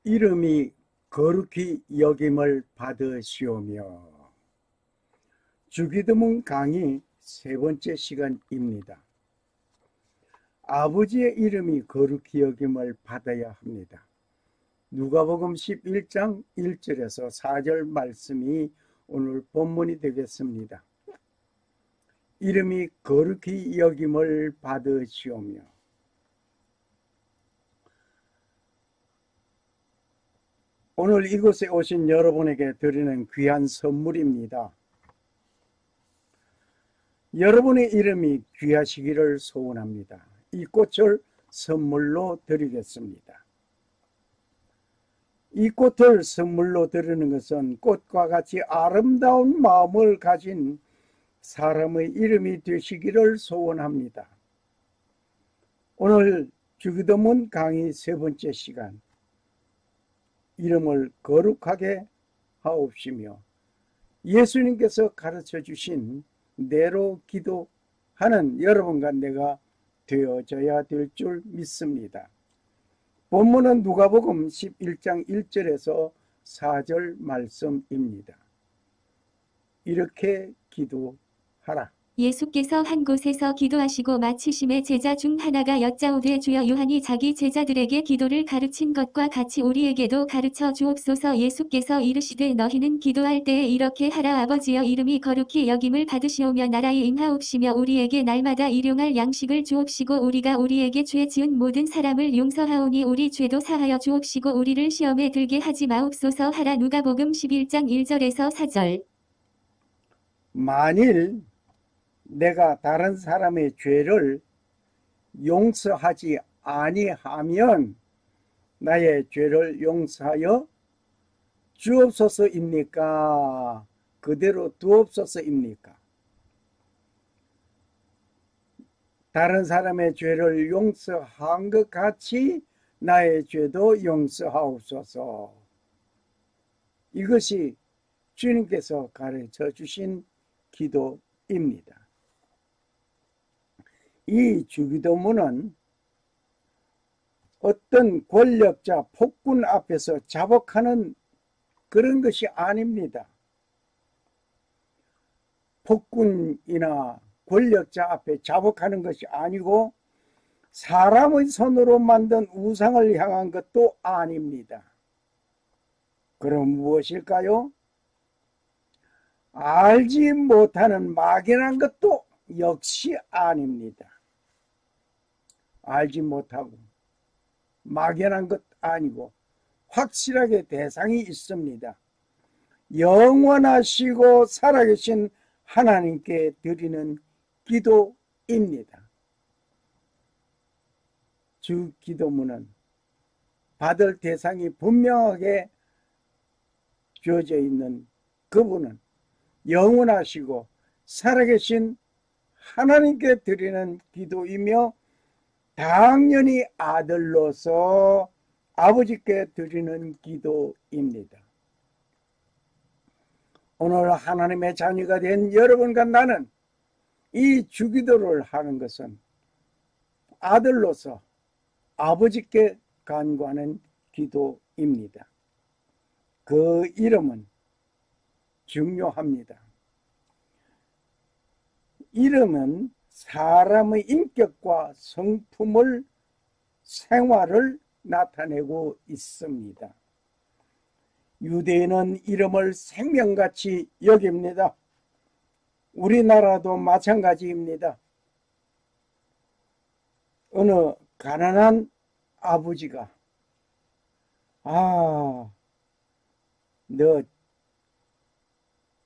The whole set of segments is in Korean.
이름이 거룩히 여김을 받으시오며. 주기도문 강의 세 번째 시간입니다. 아버지의 이름이 거룩히 여김을 받아야 합니다. 누가복음 11장 1절에서 4절 말씀이 오늘 본문이 되겠습니다. 이름이 거룩히 여김을 받으시오며. 오늘 이곳에 오신 여러분에게 드리는 귀한 선물입니다. 여러분의 이름이 귀하시기를 소원합니다. 이 꽃을 선물로 드리겠습니다. 이 꽃을 선물로 드리는 것은 꽃과 같이 아름다운 마음을 가진 사람의 이름이 되시기를 소원합니다. 오늘 주기도문 강의 세 번째 시간, 이름을 거룩하게 하옵시며 예수님께서 가르쳐 주신 대로 기도하는 여러분과 내가 되어져야 될 줄 믿습니다. 본문은 누가복음 11장 1절에서 4절 말씀입니다. 이렇게 기도하라. 예수께서 한 곳에서 기도하시고 마치심에 제자 중 하나가 여짜오되 주여 요한이 자기 제자들에게 기도를 가르친 것과 같이 우리에게도 가르쳐 주옵소서. 예수께서 이르시되 너희는 기도할 때에 이렇게 하라. 아버지여 이름이 거룩히 여김을 받으시오며 나라에 임하옵시며 우리에게 날마다 일용할 양식을 주옵시고 우리가 우리에게 죄 지은 모든 사람을 용서하오니 우리 죄도 사하여 주옵시고 우리를 시험에 들게 하지 마옵소서 하라. 누가복음 11장 1절에서 4절. 만일 내가 다른 사람의 죄를 용서하지 아니하면 나의 죄를 용서하여 주옵소서입니까? 그대로 두옵소서입니까? 다른 사람의 죄를 용서한 것 같이 나의 죄도 용서하옵소서. 이것이 주님께서 가르쳐 주신 기도입니다. 이 주기도문은 어떤 권력자, 폭군 앞에서 자복하는 그런 것이 아닙니다. 폭군이나 권력자 앞에 자복하는 것이 아니고 사람의 손으로 만든 우상을 향한 것도 아닙니다. 그럼 무엇일까요? 알지 못하는 막연한 것도 역시 아닙니다. 알지 못하고 막연한 것 아니고 확실하게 대상이 있습니다. 영원하시고 살아계신 하나님께 드리는 기도입니다. 주 기도문은 받을 대상이 분명하게 주어져 있는 그분은 영원하시고 살아계신 하나님께 드리는 기도이며 당연히 아들로서 아버지께 드리는 기도입니다. 오늘 하나님의 자녀가 된 여러분과 나는 이 주기도를 하는 것은 아들로서 아버지께 간구하는 기도입니다. 그 이름은 중요합니다. 이름은 사람의 인격과 성품을, 생활을 나타내고 있습니다. 유대인은 이름을 생명같이 여깁니다. 우리나라도 마찬가지입니다. 어느 가난한 아버지가 너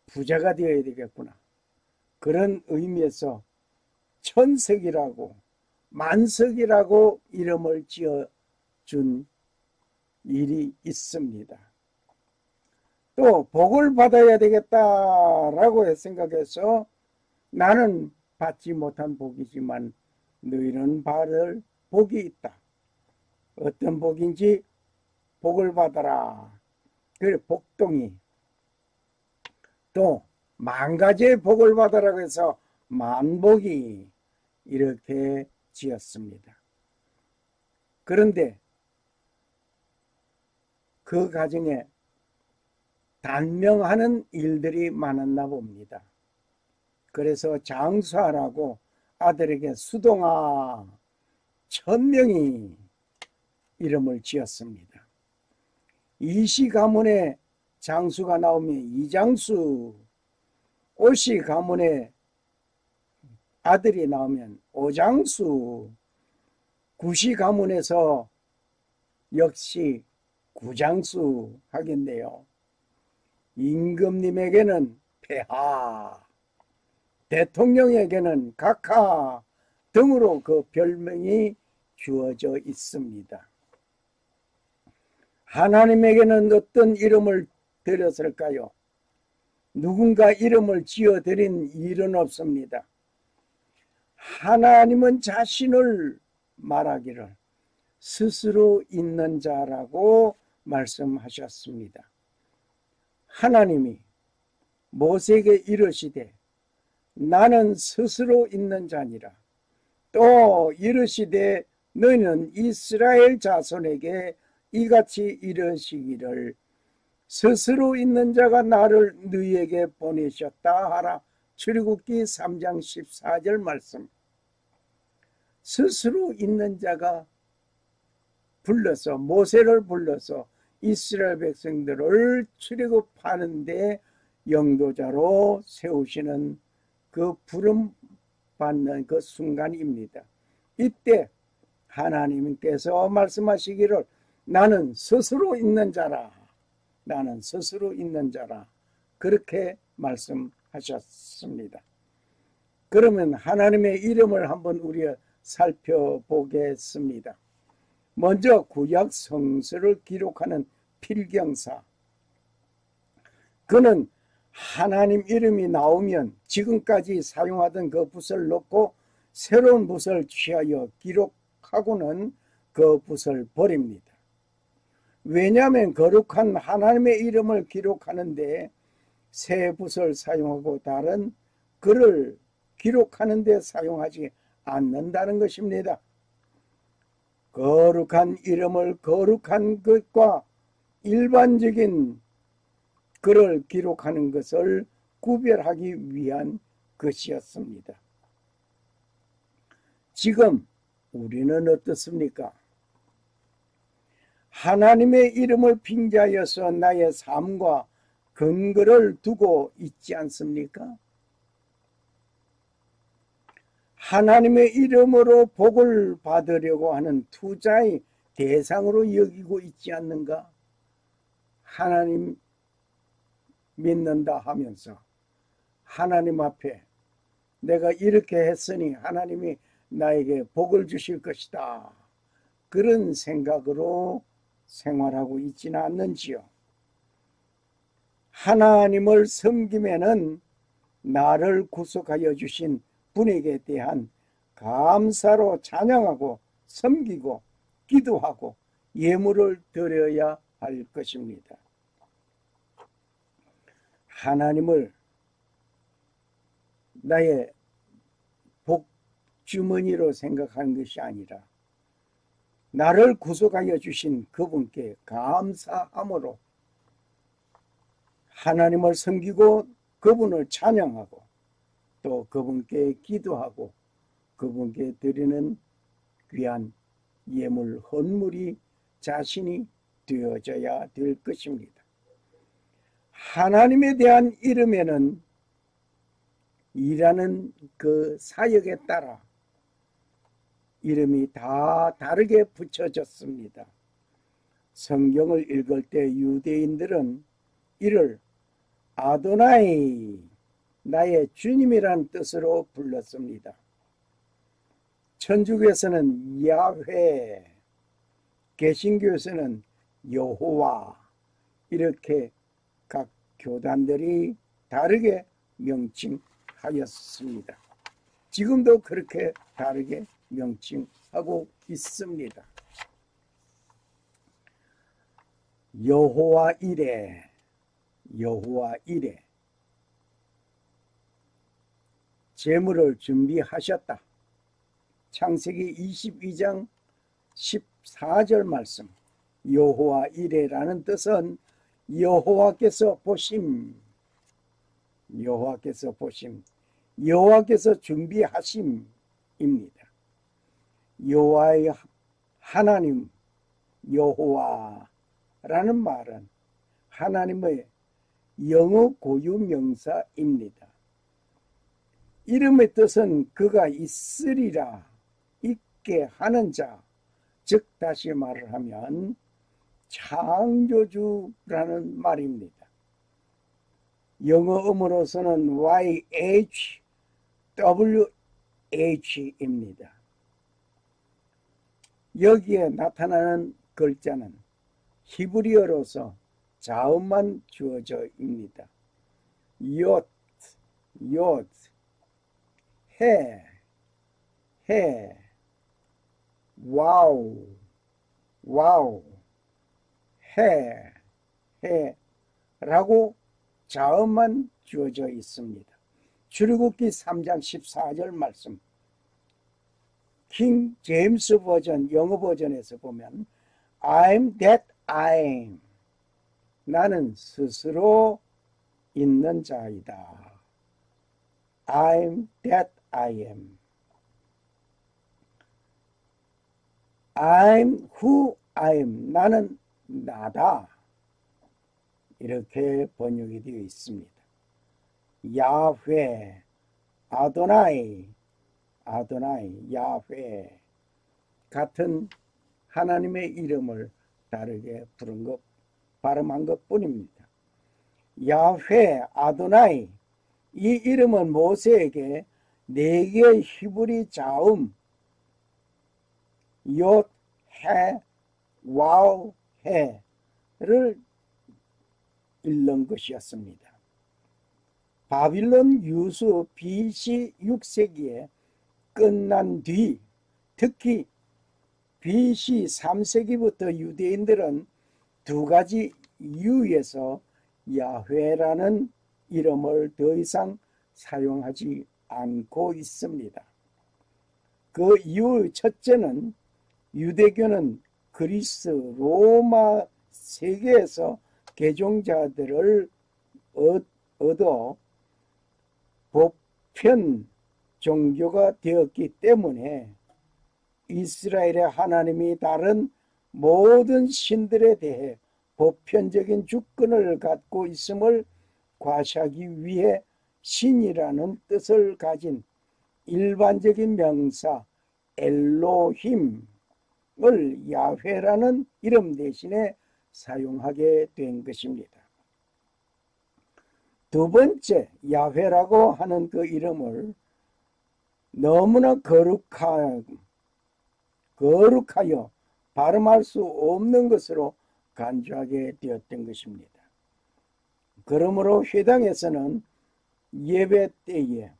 부자가 되어야 되겠구나, 그런 의미에서 천석이라고 만석이라고 이름을 지어준 일이 있습니다. 또 복을 받아야 되겠다라고 생각해서 나는 받지 못한 복이지만 너희는 받을 복이 있다. 어떤 복인지 복을 받아라. 그래 복동이. 또 만가지의 복을 받아라고 해서 만복이 이렇게 지었습니다. 그런데 그 가정에 단명하는 일들이 많았나 봅니다. 그래서 장수하라고 아들에게 수동아 1000명이 이름을 지었습니다. 이시 가문에 장수가 나오면 이장수, 오시 가문에 아들이 나오면 오장수, 구시 가문에서 역시 구장수 하겠네요. 임금님에게는 폐하, 대통령에게는 각하 등으로 그 별명이 주어져 있습니다. 하나님에게는 어떤 이름을 드렸을까요? 누군가 이름을 지어드린 일은 없습니다. 하나님은 자신을 말하기를 스스로 있는 자라고 말씀하셨습니다. 하나님이 모세에게 이르시되 나는 스스로 있는 자니라. 또 이르시되 너희는 이스라엘 자손에게 이같이 이르시기를 스스로 있는 자가 나를 너희에게 보내셨다 하라. 출애굽기 3장 14절 말씀. 스스로 있는 자가 불러서 모세를 불러서 이스라엘 백성들을 출애굽하는데 영도자로 세우시는 그 부름 받는 그 순간입니다. 이때 하나님께서 말씀하시기를 나는 스스로 있는 자라. 나는 스스로 있는 자라. 그렇게 말씀하셨습니다. 그러면 하나님의 이름을 한번 우리가 살펴보겠습니다. 먼저 구약 성서를 기록하는 필경사. 그는 하나님 이름이 나오면 지금까지 사용하던 그 붓을 놓고 새로운 붓을 취하여 기록하고는 그 붓을 버립니다. 왜냐하면 거룩한 하나님의 이름을 기록하는데 새 붓을 사용하고 다른 글을 기록하는 데 사용하지 않는다는 것입니다. 거룩한 이름을 거룩한 것과 일반적인 글을 기록하는 것을 구별하기 위한 것이었습니다. 지금 우리는 어떻습니까? 하나님의 이름을 빙자하여서 나의 삶과 근거를 두고 있지 않습니까? 하나님의 이름으로 복을 받으려고 하는 투자의 대상으로 여기고 있지 않는가? 하나님 믿는다 하면서 하나님 앞에 내가 이렇게 했으니 하나님이 나에게 복을 주실 것이다. 그런 생각으로 생활하고 있지는 않는지요. 하나님을 섬기면은 나를 구속하여 주신 분에게 대한 감사로 찬양하고 섬기고 기도하고 예물을 드려야 할 것입니다. 하나님을 나의 복주머니로 생각하는 것이 아니라 나를 구속하여 주신 그분께 감사함으로 하나님을 섬기고 그분을 찬양하고 또 그분께 기도하고 그분께 드리는 귀한 예물 헌물이 자신이 되어져야 될 것입니다. 하나님에 대한 이름에는 일하는 그 사역에 따라 이름이 다 다르게 붙여졌습니다. 성경을 읽을 때 유대인들은 이를 아도나이, 나의 주님이란 뜻으로 불렀습니다. 천주교에서는 야훼, 개신교에서는 여호와, 이렇게 각 교단들이 다르게 명칭하였습니다. 지금도 그렇게 다르게 명칭하고 있습니다. 여호와 이레, 여호와 이레, 제물을 준비하셨다. 창세기 22장 14절 말씀. 여호와 이레라는 뜻은 여호와께서 보심, 여호와께서 보심, 여호와께서 준비하심입니다. 여호와의 하나님, 여호와라는 말은 하나님의 영어 고유 명사입니다. 이름의 뜻은 그가 있으리라, 있게 하는 자, 즉 다시 말을 하면 창조주라는 말입니다. 영어음으로서는 YHWH입니다. 여기에 나타나는 글자는 히브리어로서 자음만 주어져입니다. 얏, 해, 와우, 해라고 자음만 주어져 있습니다. 출애굽기 3장 14절 말씀, 킹 제임스 버전, 영어 버전에서 보면 I'm that I am, 나는 스스로 있는 자이다. I'm that I am. I'm who I am. 나는 나다. 이렇게 번역이 되어 있습니다. 야훼, 아도나이, 야훼 같은 하나님의 이름을 다르게 부른 것, 발음한 것 뿐입니다. 야훼, 아도나이, 이 이름은 모세에게 4개의 히브리 자음 얏, 해, 와우, 해를 일른 것이었습니다. 바빌론 유수 BC 6세기에 끝난 뒤, 특히 BC 3세기부터 유대인들은 2가지 이유에서 야훼라는 이름을 더 이상 사용하지 않고 있습니다. 그 이유 첫째는 유대교는 그리스, 로마 세계에서 개종자들을 얻어 보편 종교가 되었기 때문에 이스라엘의 하나님이 다른 모든 신들에 대해 보편적인 주권을 갖고 있음을 과시하기 위해 신이라는 뜻을 가진 일반적인 명사 엘로힘을 야훼라는 이름 대신에 사용하게 된 것입니다. 두 번째, 야훼라고 하는 그 이름을 너무나 거룩하여 발음할 수 없는 것으로 간주하게 되었던 것입니다. 그러므로 회당에서는 예배 때에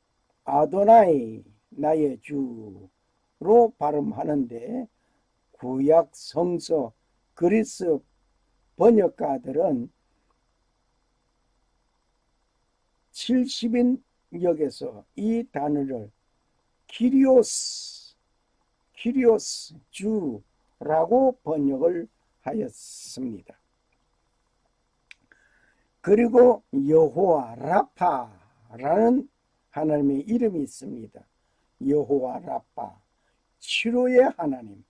아도나이 나의 주로 발음하는데 구약 성서 그리스 번역가들은 70인역에서 이 단어를 키리오스 주라고 번역을 하였습니다. 그리고 여호와 라파라는 하나님의 이름이 있습니다. 여호와 라파, 치료의 하나님.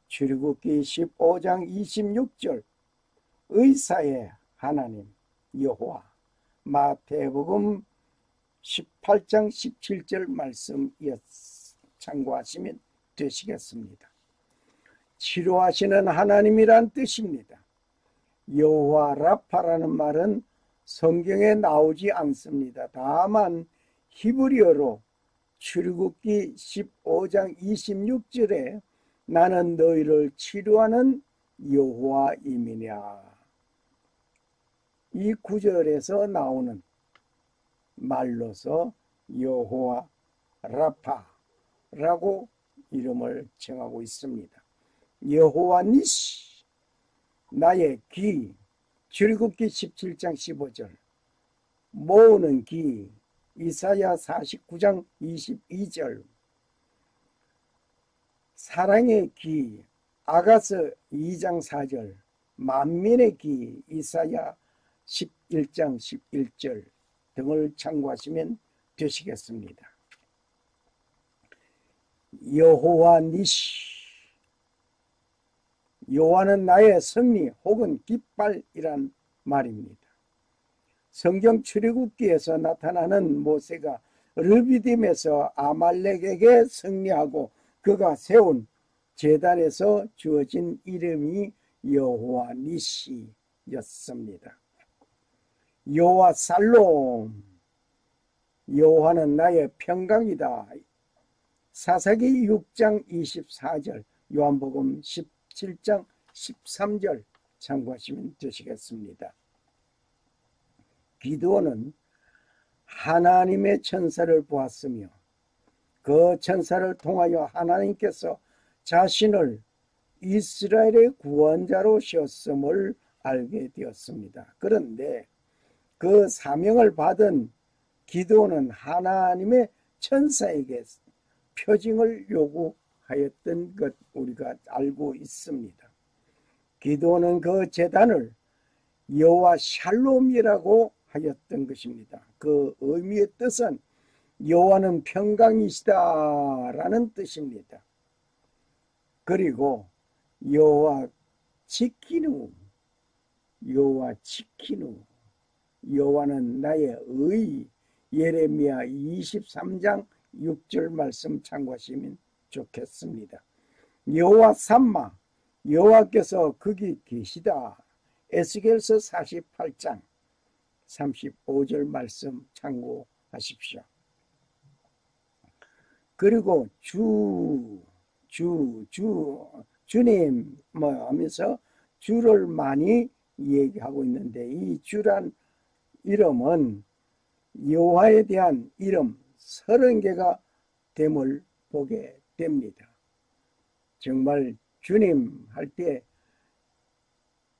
출애굽기 15장 26절 의사의 하나님 여호와, 마태복음 18장 17절 말씀 참고하시면 되시겠습니다. 치료하시는 하나님이란 뜻입니다. 여호와 라파라는 말은 성경에 나오지 않습니다. 다만 히브리어로 출애굽기 15장 26절에 나는 너희를 치료하는 여호와임이냐, 이 구절에서 나오는 말로서 여호와 라파라고 이름을 정하고 있습니다. 여호와 니시, 나의 기, 출애굽기 17장 15절 모으는 기, 이사야 49장 22절 사랑의 기, 아가서 2장 4절 만민의 기 이사야 11장 11절 등을 참고하시면 되시겠습니다. 여호와 니시, 여호와는 나의 승리 혹은 깃발이란 말입니다. 성경 출애굽기에서 나타나는 모세가 르비딤에서 아말렉에게 승리하고 그가 세운 제단에서 주어진 이름이 여호와 니시였습니다. 여호와 살롬, 여호와는 나의 평강이다. 사사기 6장 24절, 요한복음 17장 13절 참고하시면 되시겠습니다. 기드온은 하나님의 천사를 보았으며 그 천사를 통하여 하나님께서 자신을 이스라엘의 구원자로 셨음을 알게 되었습니다. 그런데 그 사명을 받은 기드온은 하나님의 천사에게 표징을 요구하였던 것 우리가 알고 있습니다. 기드온은 그 제단을 여호와 샬롬이라고 하였던 것입니다. 그 의미의 뜻은 여호와는 평강이시다 라는 뜻입니다. 그리고 여호와 지키누, 여호와 지키누, 여호와는 나의 의, 예레미야 23장 6절 말씀 참고하시면 좋겠습니다. 여호와 삼마, 여호와께서 거기 계시다. 에스겔서 48장 35절 말씀 참고하십시오. 그리고 주님 하면서 주를 많이 얘기하고 있는데 이 주란 이름은 여호와에 대한 이름 30개가 됨을 보게 됩니다. 정말 주님 할 때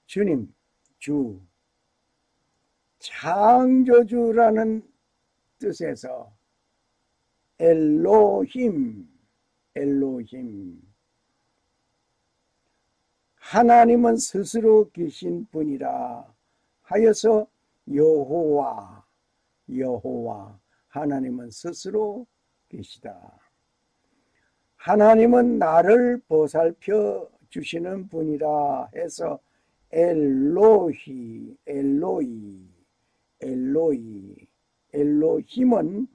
주님, 주, 창조주라는 뜻에서 엘로힘, 하나님은 스스로 계신 분이라 하여서 여호와, 하나님은 스스로 계시다. 하나님은 나를 보살펴 주시는 분이라 해서 엘로힘은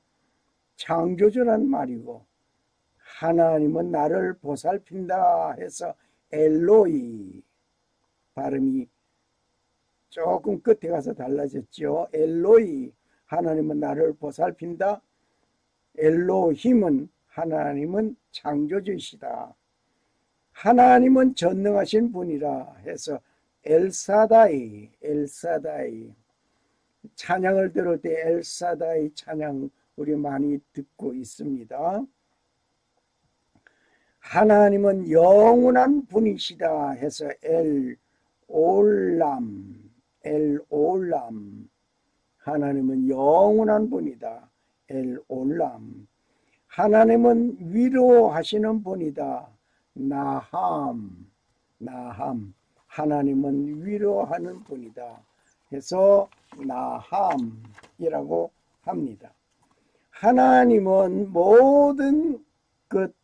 창조주란 말이고 하나님은 나를 보살핀다 해서 엘로이, 발음이 조금 끝에 가서 달라졌죠. 엘로이, 하나님은 나를 보살핀다. 엘로힘은 하나님은 창조주이시다. 하나님은 전능하신 분이라 해서 엘사다이, 찬양을 들을 때 엘사다이 찬양 우리 많이 듣고 있습니다. 하나님은 영원한 분이시다 해서 엘올람, 하나님은 영원한 분이다. 엘올람, 하나님은 위로하시는 분이다. 나함, 하나님은 위로하는 분이다 해서 나함이라고 합니다. 하나님은 모든 것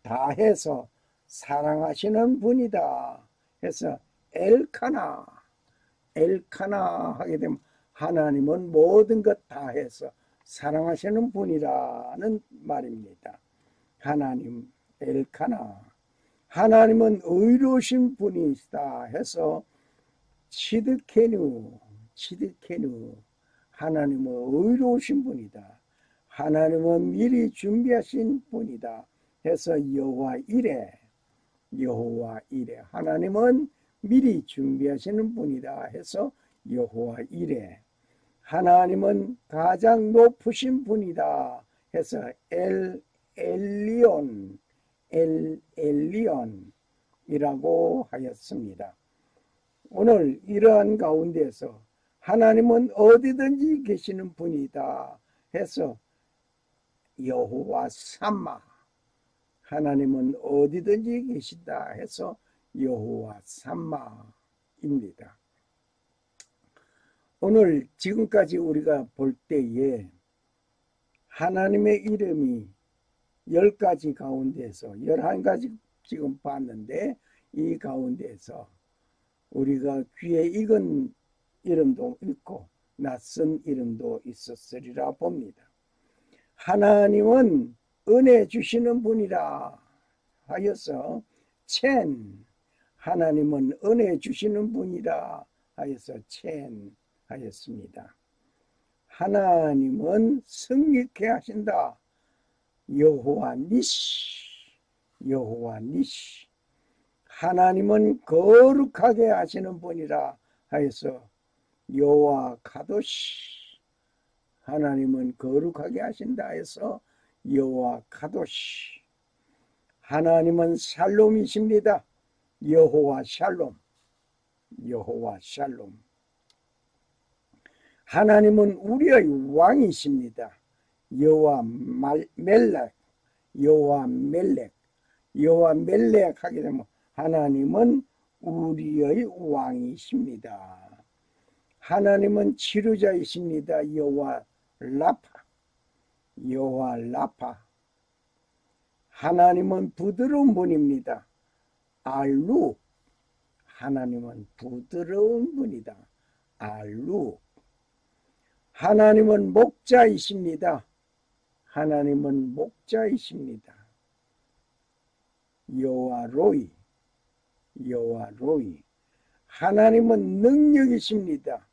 다 해서 사랑하시는 분이다 해서 엘카나 하게 되면 하나님은 모든 것 다 해서 사랑하시는 분이라는 말입니다. 하나님 엘카나, 하나님은 의로우신 분이시다 해서 치드케누, 하나님은 의로우신 분이다. 하나님은 미리 준비하신 분이다 해서 여호와 이레, 하나님은 미리 준비하시는 분이다 해서 여호와 이레, 하나님은 가장 높으신 분이다 해서 엘리온이라고 하였습니다. 오늘 이러한 가운데서 하나님은 어디든지 계시는 분이다 해서 여호와 삼마, 하나님은 어디든지 계신다 해서 여호와 삼마 것입니다. 오늘 지금까지 우리가 볼 때에 하나님의 이름이 10가지 가운데서 11가지 지금 봤는데, 이 가운데서 우리가 귀에 익은 이름도 있고 낯선 이름도 있었으리라 봅니다. 하나님은 은혜 주시는 분이라 하여서 첸, 하나님은 은혜 주시는 분이라 하여서 첸 하였습니다. 하나님은 승리케 하신다. 여호와 니시, 여호와 니시. 하나님은 거룩하게 하시는 분이라 하여서 여호와 카도시, 하나님은 거룩하게 하신다 해서 여호와 카도시. 하나님은 샬롬이십니다. 여호와 샬롬, 여호와 샬롬. 하나님은 우리의 왕이십니다. 여호와 멜렉, 여호와 멜렉, 여호와 멜렉 하게 되면 하나님은 우리의 왕이십니다. 하나님은 치료자이십니다. 여호와 라파, 여호와 라파. 하나님은 부드러운 분입니다. 알루, 하나님은 부드러운 분이다. 알루. 하나님은 목자이십니다. 하나님은 목자이십니다. 여호와 로이, 여호와 로이. 하나님은 능력이십니다.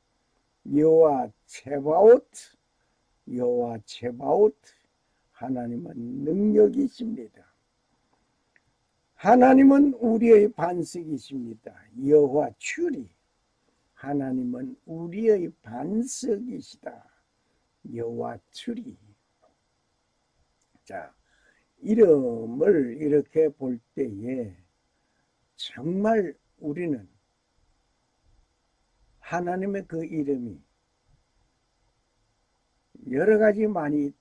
여호와 체바오트, 여호와 체바오트. 하나님은 능력이십니다. 하나님은 우리의 반석이십니다. 여호와 추리. 하나님은 우리의 반석이시다. 여호와 추리. 자, 이름을 이렇게 볼 때에 정말 우리는 하나님의 그 이름이 여러 가지 많이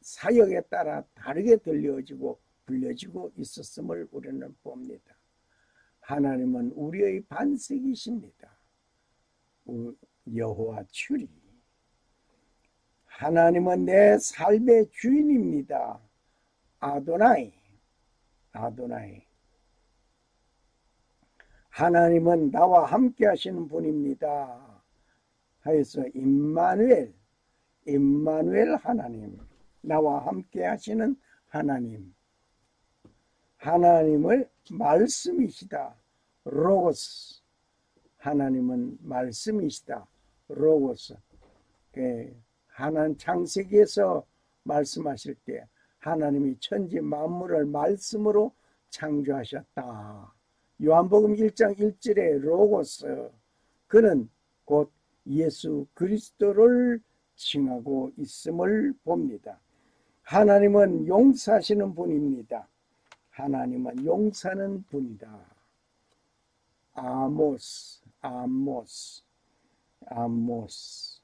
사역에 따라 다르게 들려지고 불려지고 있었음을 우리는 봅니다. 하나님은 우리의 반석이십니다. 여호와 추리. 하나님은 내 삶의 주인입니다. 아도나이, 아도나이. 하나님은 나와 함께 하시는 분입니다. 하여서 임마누엘, 임마누엘 하나님, 나와 함께 하시는 하나님. 하나님을 말씀이시다. 로고스. 하나님은 말씀이시다. 로고스. 하나님 창세기에서 말씀하실 때 하나님이 천지 만물을 말씀으로 창조하셨다. 요한복음 1장 1절에 로고스, 그는 곧 예수 그리스도를 칭하고 있음을 봅니다. 하나님은 용서하시는 분입니다. 하나님은 용서하는 분이다. 아모스, 아모스, 아모스.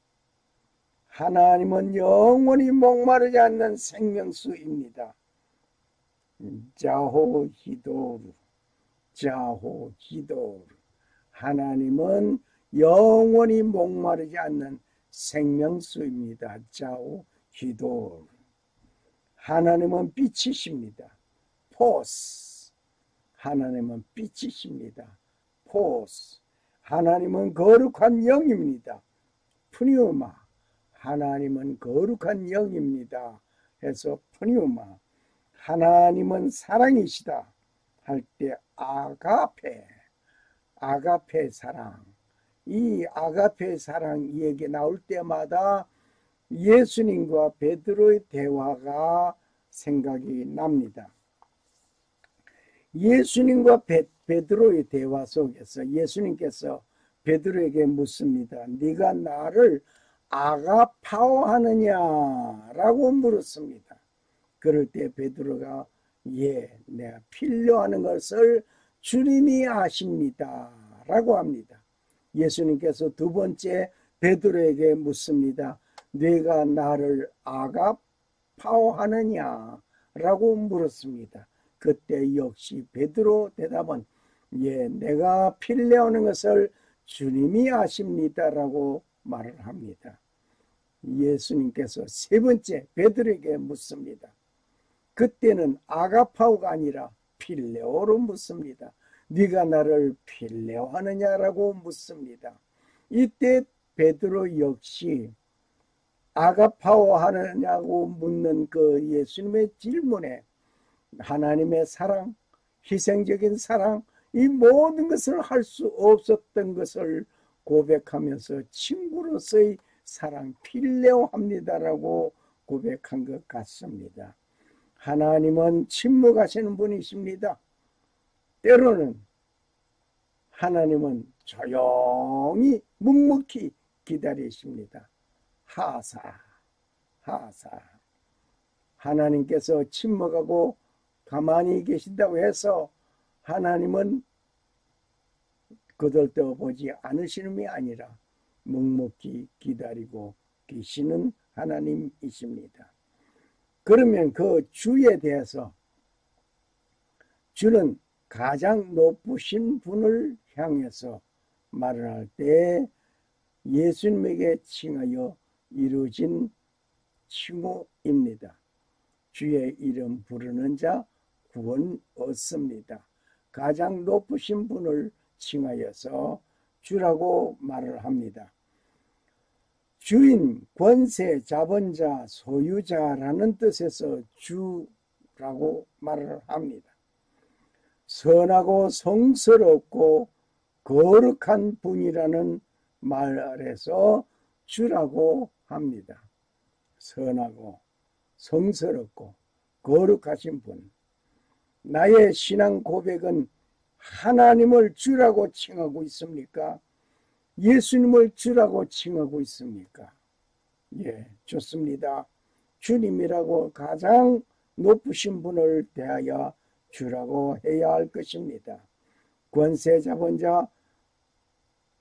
하나님은 영원히 목마르지 않는 생명수입니다. 자호히도르, 자호히도르. 하나님은 영원히 목마르지 않는 생명수입니다. 자호히도르. 하나님은 빛이십니다. 포스. 하나님은 빛이십니다. 포스. 하나님은 거룩한 영입니다. 푸니우마. 하나님은 거룩한 영입니다. 해서 푸니우마. 하나님은 사랑이시다 할 때 아가페, 아가페 사랑. 이 아가페 사랑 이 얘기 나올 때마다 예수님과 베드로의 대화가 생각이 납니다. 예수님과 베드로의 대화 속에서 예수님께서 베드로에게 묻습니다. 네가 나를 아가파오하느냐라고 물었습니다. 그럴 때 베드로가 예, 내가 필요하는 것을 주님이 아십니다 라고 합니다. 예수님께서 두 번째 베드로에게 묻습니다. 네가 나를 아가파오하느냐 라고 물었습니다. 그때 역시 베드로 대답은 예, 내가 필요하는 것을 주님이 아십니다라고 말을 합니다. 예수님께서 세 번째 베드로에게 묻습니다. 그때는 아가파오가 아니라 필레오로 묻습니다. 네가 나를 필레오하느냐라고 묻습니다. 이때 베드로 역시 아가파오 하느냐고 묻는 그 예수님의 질문에 하나님의 사랑, 희생적인 사랑, 이 모든 것을 할 수 없었던 것을 고백하면서 친구로서의 사랑, 필레오합니다라고 고백한 것 같습니다. 하나님은 침묵하시는 분이십니다. 때로는 하나님은 조용히 묵묵히 기다리십니다. 하사. 하나님께서 침묵하고 가만히 계신다고 해서 하나님은 거들떠보지 않으시는 게 아니라 묵묵히 기다리고 계시는 하나님이십니다. 그러면 그 주에 대해서 주는 가장 높으신 분을 향해서 말을 할 때 예수님에게 칭하여 이루어진 칭호입니다. 주의 이름 부르는 자 구원 얻습니다. 가장 높으신 분을 칭하여서 주라고 말을 합니다. 주인, 권세, 자본자, 소유자라는 뜻에서 주라고 말을 합니다. 선하고 성스럽고 거룩한 분이라는 말에서 주라고 합니다. 선하고 성스럽고 거룩하신 분. 나의 신앙 고백은 하나님을 주라고 칭하고 있습니까? 예수님을 주라고 칭하고 있습니까? 예, 좋습니다. 주님이라고 가장 높으신 분을 대하여 주라고 해야 할 것입니다. 권세 잡은 자,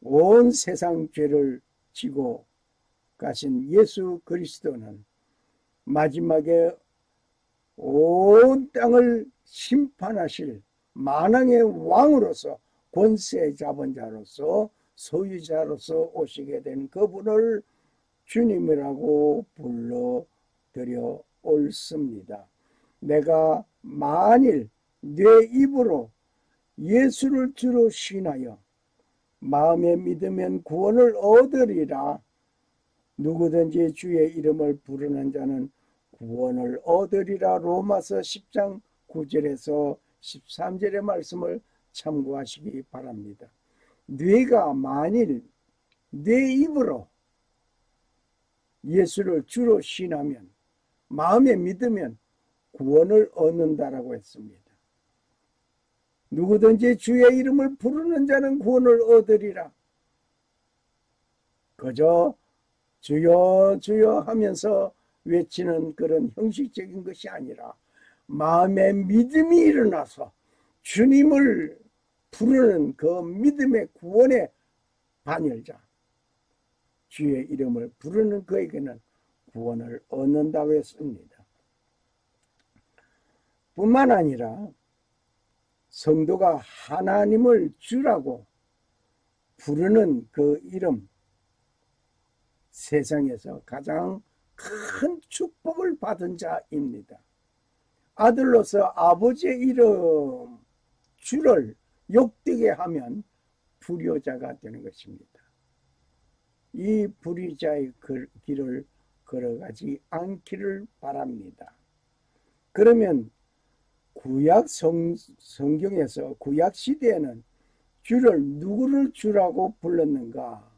온 세상 죄를 지고 가신 예수 그리스도는 마지막에 온 땅을 심판하실 만왕의 왕으로서 권세 잡은 자로서 소유자로서 오시게 된 그분을 주님이라고 불러드려 옳습니다. 내가 만일 내 입으로 예수를 주로 신하여 마음에 믿으면 구원을 얻으리라. 누구든지 주의 이름을 부르는 자는 구원을 얻으리라. 로마서 10장 9절에서 13절의 말씀을 참고하시기 바랍니다. 네가 만일 내 입으로 예수를 주로 신하면 마음에 믿으면 구원을 얻는다라고 했습니다. 누구든지 주의 이름을 부르는 자는 구원을 얻으리라. 그저 주여 주여 하면서 외치는 그런 형식적인 것이 아니라 마음의 믿음이 일어나서 주님을 부르는 그 믿음의 구원의 반열자, 주의 이름을 부르는 그에게는 구원을 얻는다고 했습니다. 뿐만 아니라 성도가 하나님을 주라고 부르는 그 이름, 세상에서 가장 큰 축복을 받은 자입니다. 아들로서 아버지의 이름 주를 욕되게 하면 불효자가 되는 것입니다. 이 불의자의 길을 걸어가지 않기를 바랍니다. 그러면 구약 성경에서 구약 시대에는 주를 누구를 주라고 불렀는가?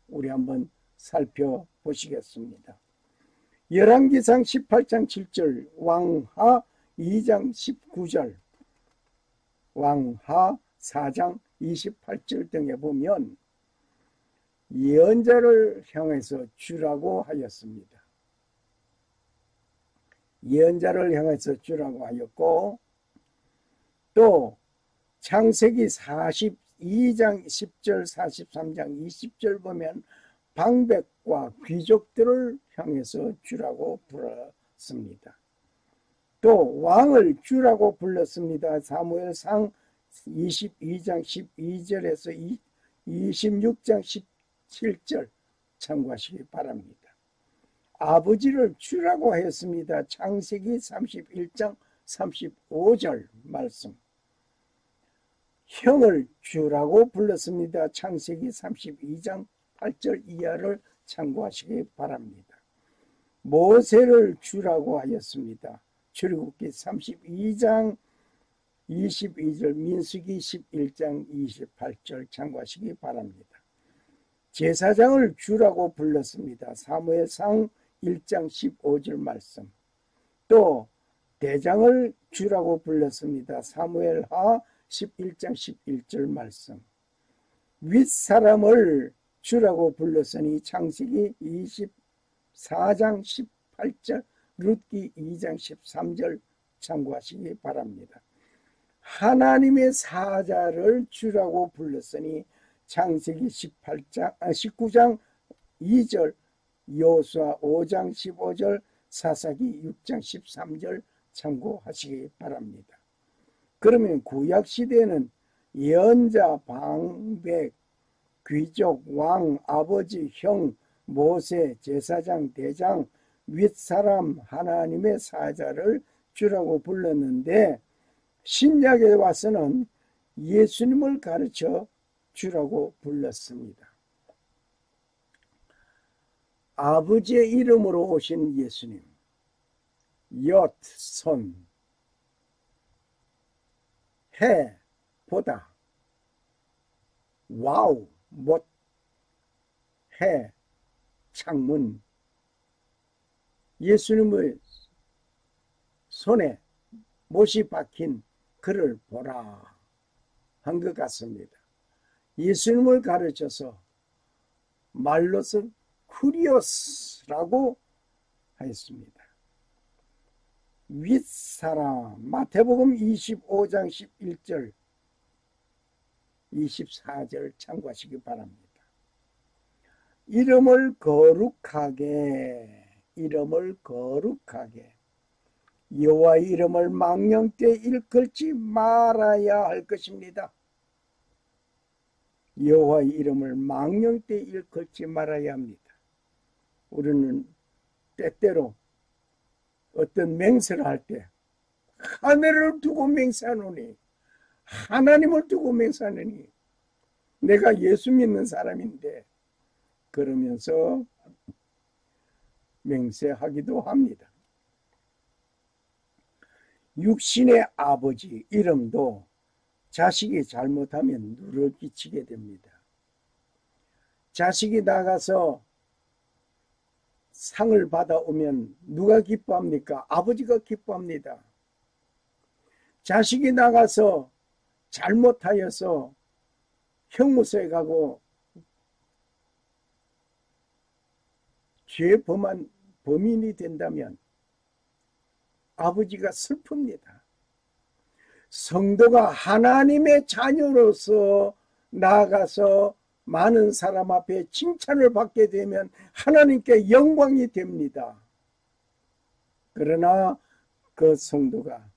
우리 한번 살펴보시겠습니다. 열왕기상 18장 7절, 왕하 2장 19절, 왕하 4장 28절 등에 보면 예언자를 향해서 주라고 하였습니다. 예언자를 향해서 주라고 하였고, 또 창세기 42장 10절 43장 20절 보면 방백과 귀족들을 향해서 주라고 불렀습니다. 또 왕을 주라고 불렀습니다. 사무엘상 22장 12절에서 26장 17절 참고하시기 바랍니다. 아버지를 주라고 하였습니다. 창세기 31장 35절 말씀. 형을 주라고 불렀습니다. 창세기 32장 8절 이하를 참고하시기 바랍니다. 모세를 주라고 하였습니다. 출애굽기 32장 22절, 민수기 11장 28절 참고하시기 바랍니다. 제사장을 주라고 불렀습니다. 사무엘상 1장 15절 말씀. 또 대장을 주라고 불렀습니다. 사무엘하 11장 11절 말씀. 윗사람을 주라고 불렀으니 창세기 24장 18절, 룻기 2장 13절 참고하시기 바랍니다. 하나님의 사자를 주라고 불렀으니 창세기 19장 2절, 여호수아 5장 15절, 사사기 6장 13절 참고하시기 바랍니다. 그러면 구약시대에는 예언자, 방백, 귀족, 왕, 아버지, 형, 모세, 제사장, 대장, 윗사람, 하나님의 사자를 주라고 불렀는데 신약에 와서는 예수님을 가르쳐 주라고 불렀습니다. 아버지의 이름으로 오신 예수님, 옅, 손, 해, 보다, 와우, 못, 해, 창문. 예수님의 손에 못이 박힌 그를 보라 한 것 같습니다. 예수님을 가르쳐서 말로서 쿠리오스라고 하였습니다. 윗사람, 마태복음 25장 11절 24절 참고하시기 바랍니다. 이름을 거룩하게 여호와의 이름을 망령 때 일컬지 말아야 할 것입니다. 여호와의 이름을 망령 때 일컬지 말아야 합니다. 우리는 때때로 어떤 맹세를 할 때 하늘을 두고 맹세하노니, 하나님을 두고 맹세하노니, 내가 예수 믿는 사람인데 그러면서 맹세하기도 합니다. 육신의 아버지 이름도 자식이 잘못하면 누를 끼치게 됩니다. 자식이 나가서 상을 받아오면 누가 기뻐합니까? 아버지가 기뻐합니다. 자식이 나가서 잘못하여서 형무소에 가고 죄 범한 범인이 된다면 아버지가 슬픕니다. 성도가 하나님의 자녀로서 나아가서 많은 사람 앞에 칭찬을 받게 되면 하나님께 영광이 됩니다. 그러나 그 성도가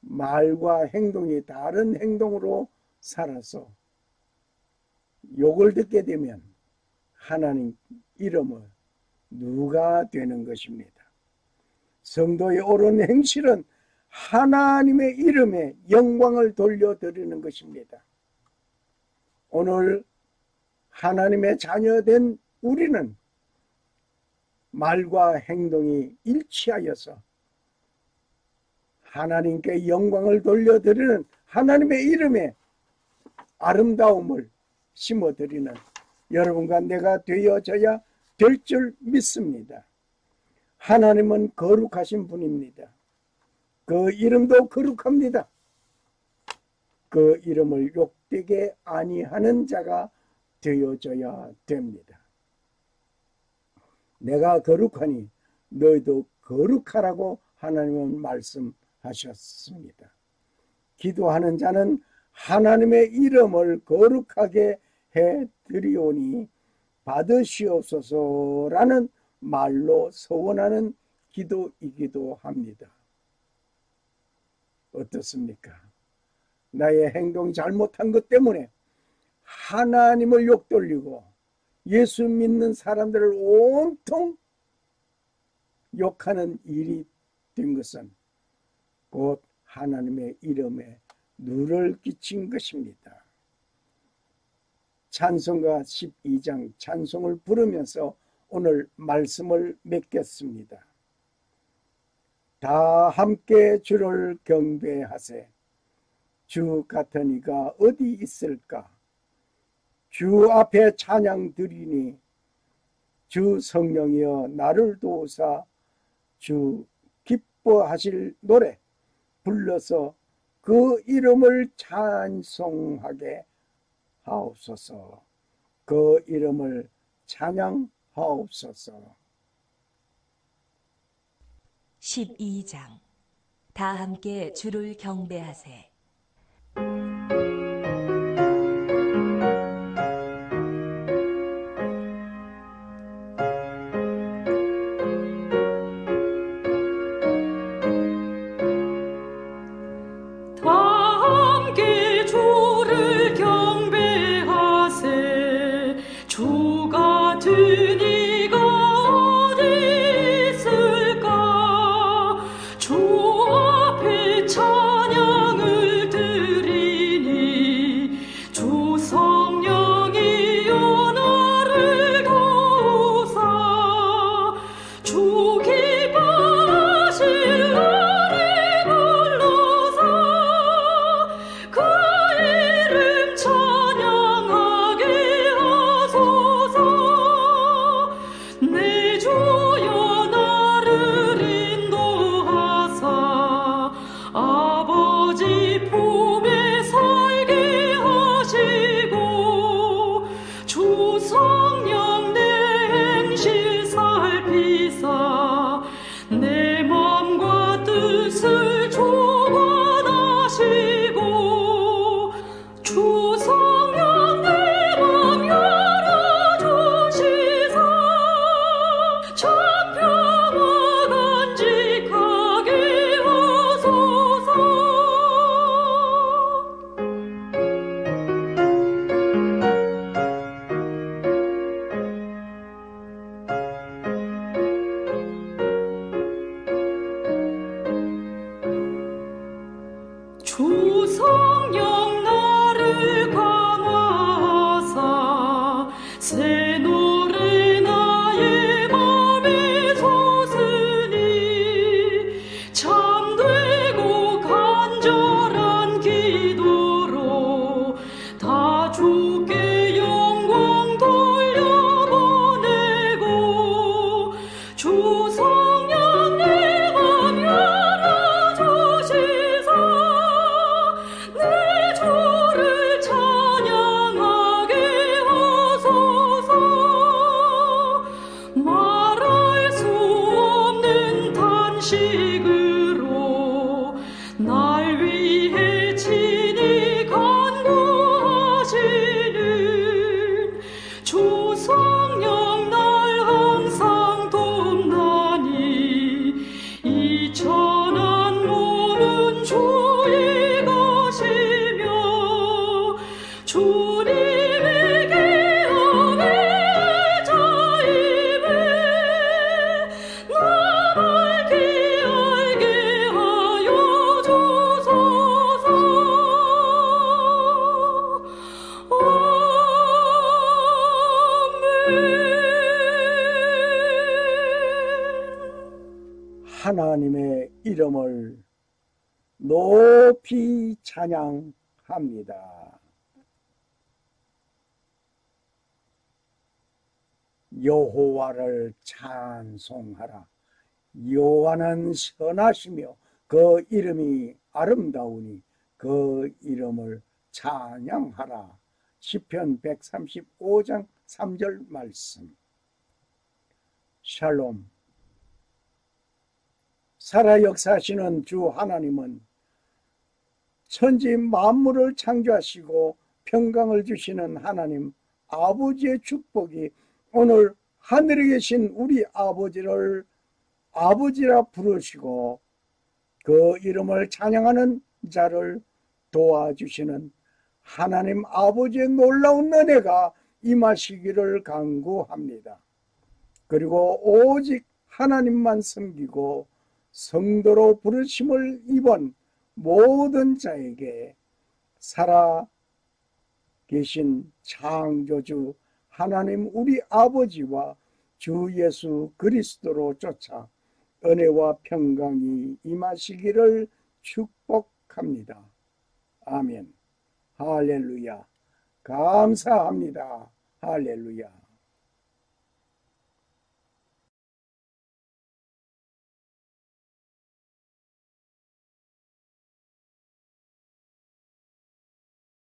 말과 행동이 다른 행동으로 살아서 욕을 듣게 되면 하나님 이름을 누가 되는 것입니다. 성도의 옳은 행실은 하나님의 이름에 영광을 돌려드리는 것입니다. 오늘 하나님의 자녀된 우리는 말과 행동이 일치하여서 하나님께 영광을 돌려드리는 하나님의 이름에 아름다움을 심어드리는 여러분과 내가 되어져야 될 줄 믿습니다. 하나님은 거룩하신 분입니다. 그 이름도 거룩합니다. 그 이름을 욕되게 아니하는 자가 되어져야 됩니다. 내가 거룩하니 너희도 거룩하라고 하나님은 말씀하셨습니다. 기도하는 자는 하나님의 이름을 거룩하게 해드리오니 받으시옵소서라는 말로 서원하는 기도이기도 합니다. 어떻습니까? 나의 행동 잘못한 것 때문에 하나님을 욕돌리고 예수 믿는 사람들을 온통 욕하는 일이 된 것은 곧 하나님의 이름에 누를 끼친 것입니다. 찬송가 12장 찬송을 부르면서 오늘 말씀을 맺겠습니다. 다 함께 주를 경배하세. 주 같은 이가 어디 있을까? 주 앞에 찬양 드리니 주 성령이여 나를 도우사 주 기뻐하실 노래 불러서 그 이름을 찬송하게 하옵소서. 그 이름을 찬양하옵소서. 12장 다 함께 주를 경배하세. 하나님의 이름을 높이 찬양합니다. 여호와를 찬송하라. 여호와는 선하시며 그 이름이 아름다우니 그 이름을 찬양하라. 시편 135장 3절 말씀. 샬롬. 살아 역사하시는 주 하나님은 천지 만물을 창조하시고 평강을 주시는 하나님 아버지의 축복이 오늘 하늘에 계신 우리 아버지를 아버지라 부르시고 그 이름을 찬양하는 자를 도와주시는 하나님 아버지의 놀라운 은혜가 임하시기를 간구합니다. 그리고 오직 하나님만 섬기고 성도로 부르심을 입은 모든 자에게 살아 계신 창조주 하나님 우리 아버지와 주 예수 그리스도로 쫓아 은혜와 평강이 임하시기를 축복합니다. 아멘. 할렐루야. 감사합니다. 할렐루야.